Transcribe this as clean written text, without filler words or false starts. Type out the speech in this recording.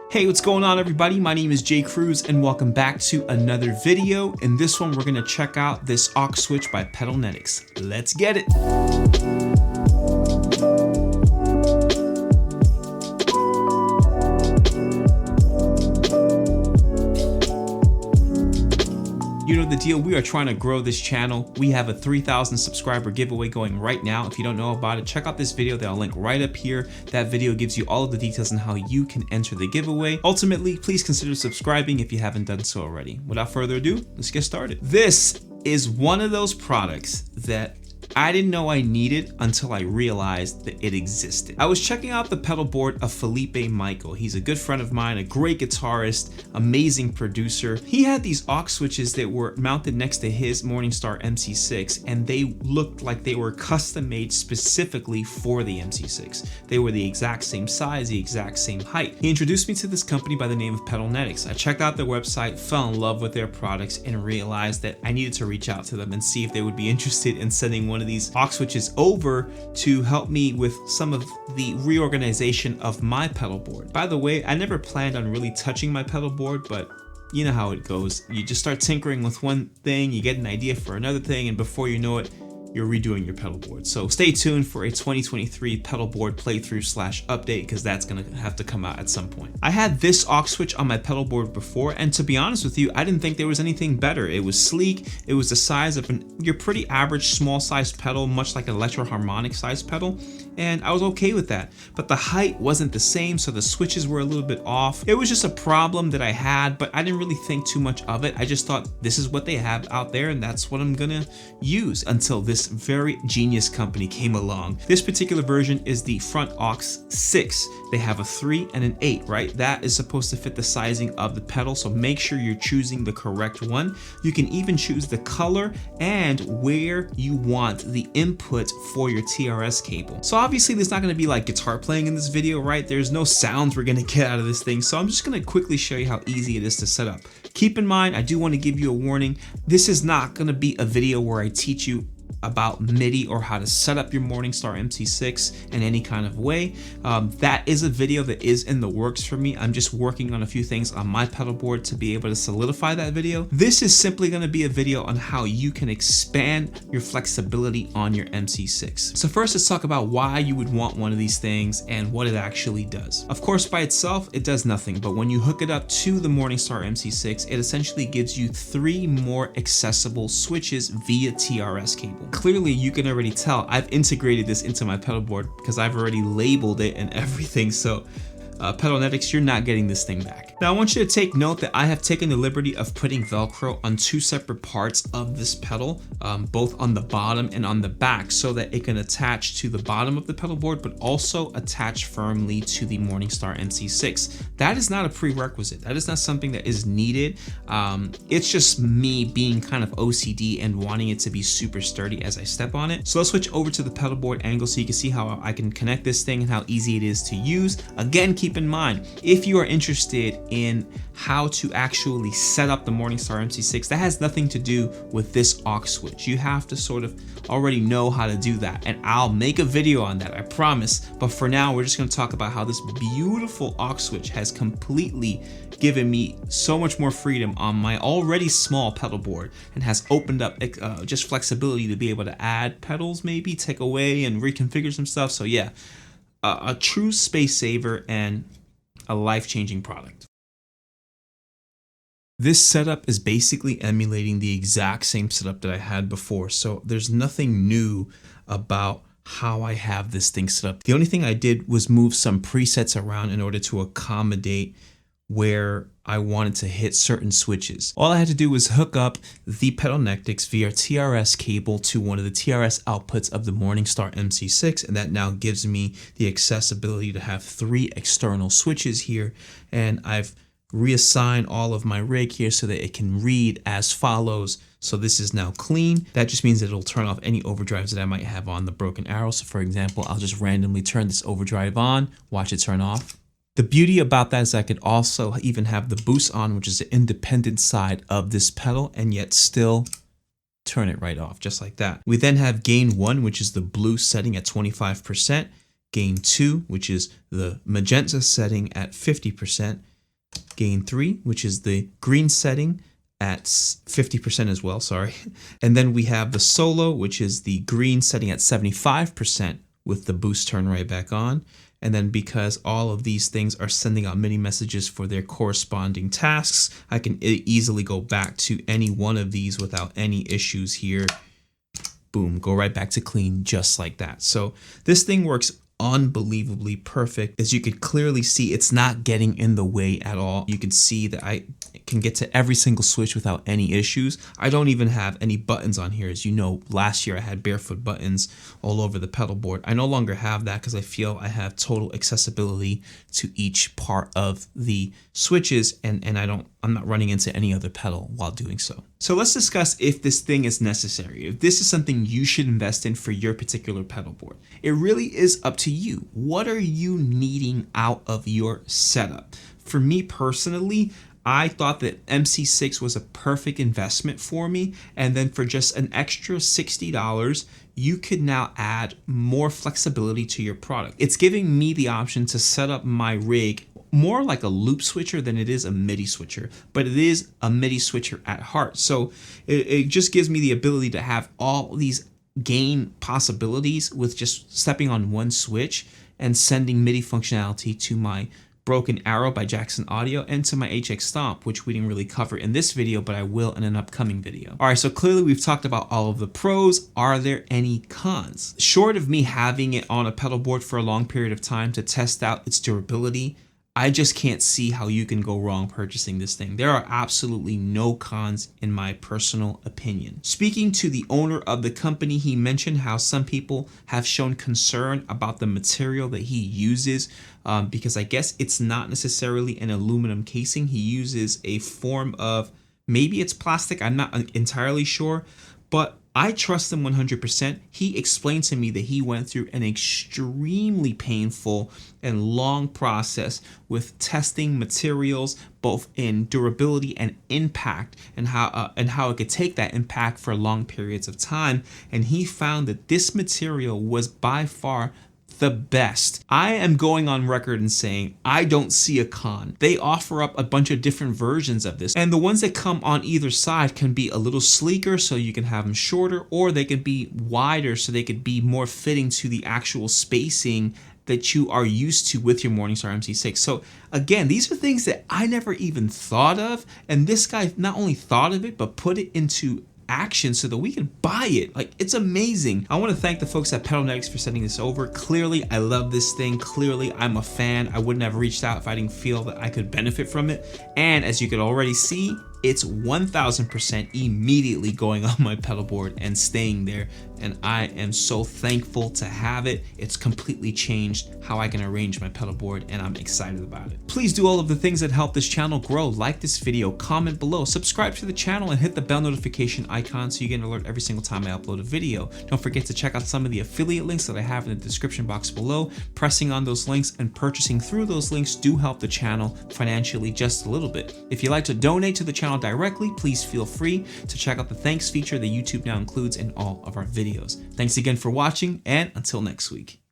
Hey, what's going on everybody? My name is Cruz and welcome back to another video. In this one, we're gonna check out this aux switch by Pedalnetics. Let's get it. You know the deal, we are trying to grow this channel. We have a 3,000 subscriber giveaway going right now. If you don't know about it, check out this video that I'll link right up here. That video gives you all of the details on how you can enter the giveaway. Ultimately, please consider subscribing if you haven't done so already. Without further ado, let's get started. This is one of those products that I didn't know I needed until I realized that it existed. I was checking out the pedal board of Felipe Michael. He's a good friend of mine, a great guitarist, amazing producer. He had these aux switches that were mounted next to his Morningstar MC6, and they looked like they were custom made specifically for the MC6. They were the exact same size, the exact same height. He introduced me to this company by the name of Pedalnetics. I checked out their website, fell in love with their products, and realized that I needed to reach out to them and see if they would be interested in sending one of these aux switches over to help me with some of the reorganization of my pedal board. By the way, I never planned on really touching my pedal board, but you know how it goes. You just start tinkering with one thing, you get an idea for another thing, and before you know it, you're redoing your pedal board. So stay tuned for a 2023 pedal board playthrough / update, because that's gonna have to come out at some point. I had this aux switch on my pedal board before, and to be honest with you, I didn't think there was anything better. It was sleek, it was the size of your pretty average small sized pedal, much like an electro-harmonic sized pedal, and I was okay with that. But the height wasn't the same, so the switches were a little bit off. It was just a problem that I had, but I didn't really think too much of it. I just thought this is what they have out there and that's what I'm gonna use, until this very genius company came along. This particular version is the Front AUX 6. They have a 3 and an 8, right? That is supposed to fit the sizing of the pedal, so make sure you're choosing the correct one. You can even choose the color and where you want the input for your TRS cable. So obviously there's not going to be like guitar playing in this video, right? There's no sounds we're going to get out of this thing, so I'm just going to quickly show you how easy it is to set up. Keep in mind, I do want to give you a warning. This is not going to be a video where I teach you about MIDI or how to set up your Morningstar MC6 in any kind of way. That is a video that is in the works for me. I'm just working on a few things on my pedal board to be able to solidify that video. This is simply going to be a video on how you can expand your flexibility on your MC6. So first, let's talk about why you would want one of these things and what it actually does. Of course, by itself, it does nothing, but when you hook it up to the Morningstar MC6, it essentially gives you 3 more accessible switches via TRS cable. Clearly, you can already tell I've integrated this into my pedal board because I've already labeled it and everything. So Pedalnetics, you're not getting this thing back. Now I want you to take note that I have taken the liberty of putting Velcro on 2 separate parts of this pedal, both on the bottom and on the back, so that it can attach to the bottom of the pedal board, but also attach firmly to the Morningstar MC6. That is not a prerequisite. That is not something that is needed. It's just me being kind of OCD and wanting it to be super sturdy as I step on it. So let's switch over to the pedal board angle so you can see how I can connect this thing and how easy it is to use. Again, keep in mind, if you are interested in how to actually set up the Morningstar MC6, that has nothing to do with this aux switch. You have to sort of already know how to do that, and I'll make a video on that, I promise. But for now, we're just going to talk about how this beautiful aux switch has completely given me so much more freedom on my already small pedal board, and has opened up just flexibility to be able to add pedals, maybe take away and reconfigure some stuff. So yeah, a true space saver and a life-changing product. This setup is basically emulating the exact same setup that I had before, so there's nothing new about how I have this thing set up. The only thing I did was move some presets around in order to accommodate where I wanted to hit certain switches. All I had to do was hook up the Pedalnetics via TRS cable to one of the TRS outputs of the Morningstar MC6, and that now gives me the accessibility to have 3 external switches here, and I've reassigned all of my rig here so that it can read as follows. So this is now clean. That just means that it'll turn off any overdrives that I might have on the broken arrow. So for example, I'll just randomly turn this overdrive on, watch it turn off. The beauty about that is I could also even have the boost on, which is the independent side of this pedal, and yet still turn it right off, just like that. We then have gain 1, which is the blue setting at 25%, gain 2, which is the magenta setting at 50%, gain 3, which is the green setting at 50% as well, sorry. And then we have the solo, which is the green setting at 75% with the boost turn right back on. And then because all of these things are sending out mini messages for their corresponding tasks, I can easily go back to any one of these without any issues here. Boom, go right back to clean just like that. So this thing works unbelievably perfect. As you could clearly see, it's not getting in the way at all. You can see that I can get to every single switch without any issues. I don't even have any buttons on here. As you know, last year I had barefoot buttons all over the pedal board. I no longer have that because I feel I have total accessibility to each part of the switches, and I'm not running into any other pedal while doing so. So let's discuss if this thing is necessary, if this is something you should invest in for your particular pedal board. It really is up to you. What are you needing out of your setup? For me personally, I thought that MC6 was a perfect investment for me, and then for just an extra $60, you could now add more flexibility to your product. It's giving me the option to set up my rig more like a loop switcher than it is a MIDI switcher, but it is a MIDI switcher at heart. So it just gives me the ability to have all these gain possibilities with just stepping on one switch and sending MIDI functionality to my Broken Arrow by Jackson Audio and to my HX Stomp, which we didn't really cover in this video, but I will in an upcoming video. All right, so clearly we've talked about all of the pros. Are there any cons? Short of me having it on a pedal board for a long period of time to test out its durability, I just can't see how you can go wrong purchasing this thing. There are absolutely no cons in my personal opinion. Speaking to the owner of the company, he mentioned how some people have shown concern about the material that he uses because I guess it's not necessarily an aluminum casing. He uses a form of, maybe it's plastic, I'm not entirely sure, but I trust him 100%. He explained to me that he went through an extremely painful and long process with testing materials, both in durability and impact, and how it could take that impact for long periods of time. And he found that this material was by far the best. I am going on record and saying I don't see a con. They offer up a bunch of different versions of this, and the ones that come on either side can be a little sleeker so you can have them shorter, or they could be wider so they could be more fitting to the actual spacing that you are used to with your Morningstar MC6. So again, these are things that I never even thought of, and this guy not only thought of it but put it into action so that we can buy it. Like, it's amazing. I want to thank the folks at Pedalnetics for sending this over. Clearly, I love this thing. Clearly, I'm a fan. I wouldn't have reached out if I didn't feel that I could benefit from it. And as you could already see, it's 1000% immediately going on my pedal board and staying there, and I am so thankful to have it. It's completely changed how I can arrange my pedal board, and I'm excited about it. Please do all of the things that help this channel grow. Like this video, comment below, subscribe to the channel, and hit the bell notification icon so you get an alert every single time I upload a video. Don't forget to check out some of the affiliate links that I have in the description box below. Pressing on those links and purchasing through those links do help the channel financially just a little bit. If you'd like to donate to the channel directly, please feel free to check out the thanks feature that YouTube now includes in all of our videos. Thanks again for watching, and until next week.